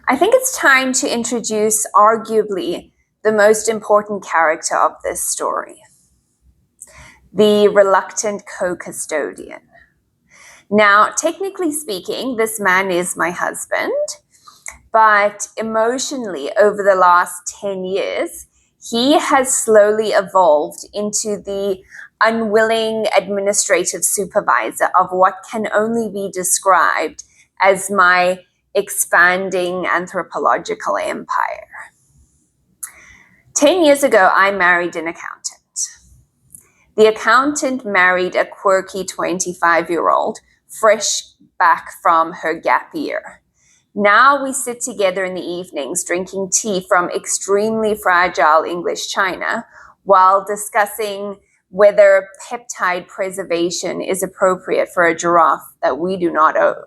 I think it's time to introduce arguably the most important character of this story, the reluctant co-custodian. Now, technically speaking, this man is my husband, but emotionally, over the last 10 years, he has slowly evolved into the unwilling administrative supervisor of what can only be described as my expanding anthropological empire. 10 years ago, I married an accountant. The accountant married a quirky 25-year-old, fresh back from her gap year. Now we sit together in the evenings drinking tea from extremely fragile English china while discussing whether peptide preservation is appropriate for a giraffe that we do not own.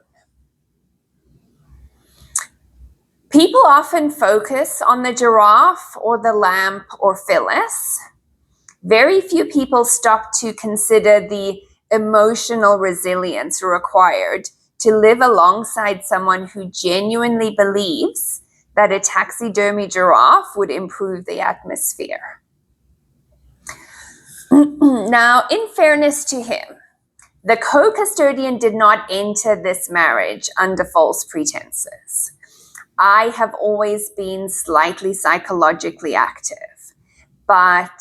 People often focus on the giraffe or the lamp or Phyllis. Very few people stop to consider the emotional resilience required to live alongside someone who genuinely believes that a taxidermy giraffe would improve the atmosphere. Now, in fairness to him, the co-custodian did not enter this marriage under false pretenses. I have always been slightly psychologically active, but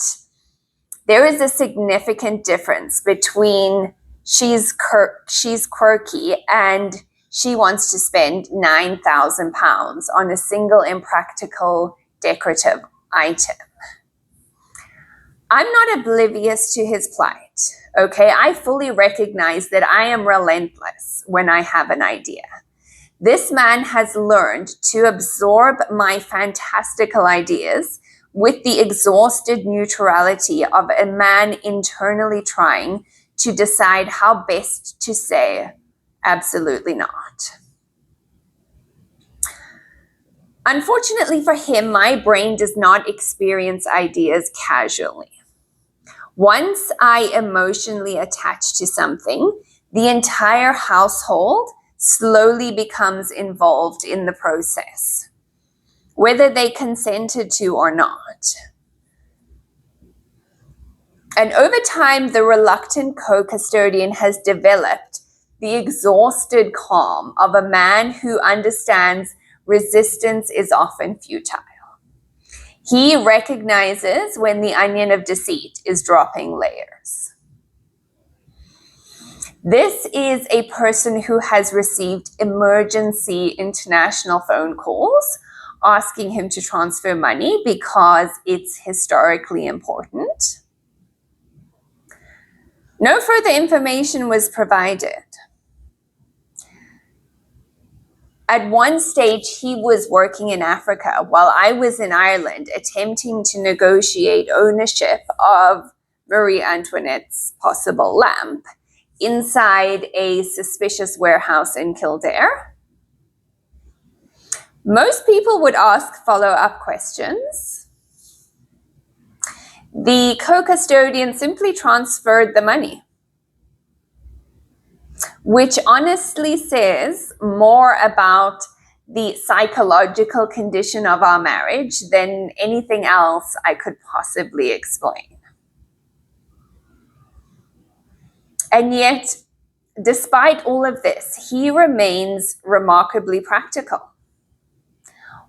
there is a significant difference between she's quirky and she wants to spend £9,000 on a single impractical decorative item. I'm not oblivious to his plight, okay? I fully recognize that I am relentless when I have an idea. This man has learned to absorb my fantastical ideas with the exhausted neutrality of a man internally trying to decide how best to say, absolutely not. Unfortunately for him, my brain does not experience ideas casually. Once I emotionally attach to something, the entire household slowly becomes involved in the process, whether they consented to or not. And over time, the reluctant co-custodian has developed the exhausted calm of a man who understands resistance is often futile. He recognizes when the onion of deceit is dropping layers. This is a person who has received emergency international phone calls asking him to transfer money because it's historically important. No further information was provided. At one stage, he was working in Africa while I was in Ireland attempting to negotiate ownership of Marie Antoinette's possible lamp inside a suspicious warehouse in Kildare. Most people would ask follow-up questions. The co-custodian simply transferred the money, which honestly says more about the psychological condition of our marriage than anything else I could possibly explain. And yet, despite all of this, he remains remarkably practical.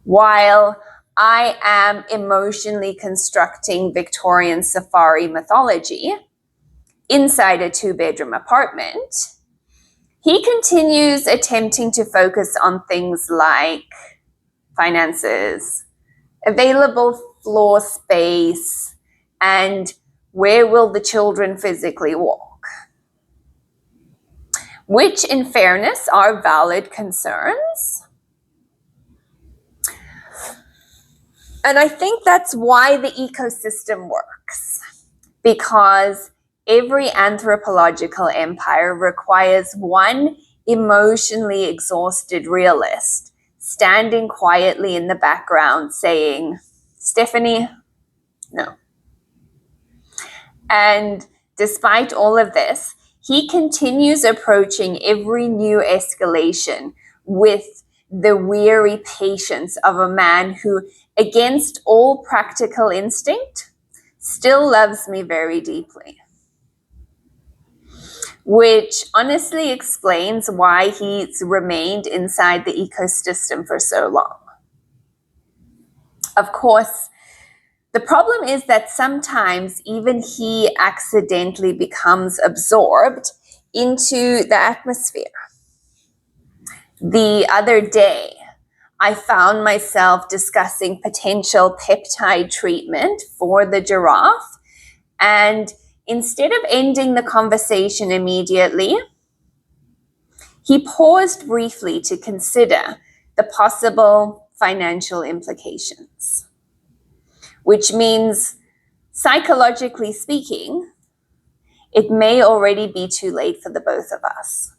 While I am emotionally constructing Victorian safari mythology inside a 2-bedroom apartment, he continues attempting to focus on things like finances, available floor space, and where will the children physically walk? Which, in fairness, are valid concerns. And I think that's why the ecosystem works, because every anthropological empire requires one emotionally exhausted realist standing quietly in the background saying, Stephanie, no. And despite all of this, he continues approaching every new escalation with the weary patience of a man who, against all practical instinct, still loves me very deeply. Which honestly explains why he's remained inside the ecosystem for so long. Of course, the problem is that sometimes even he accidentally becomes absorbed into the atmosphere. The other day, I found myself discussing potential peptide treatment for the giraffe, and instead of ending the conversation immediately, he paused briefly to consider the possible financial implications, which means, psychologically speaking, it may already be too late for the both of us.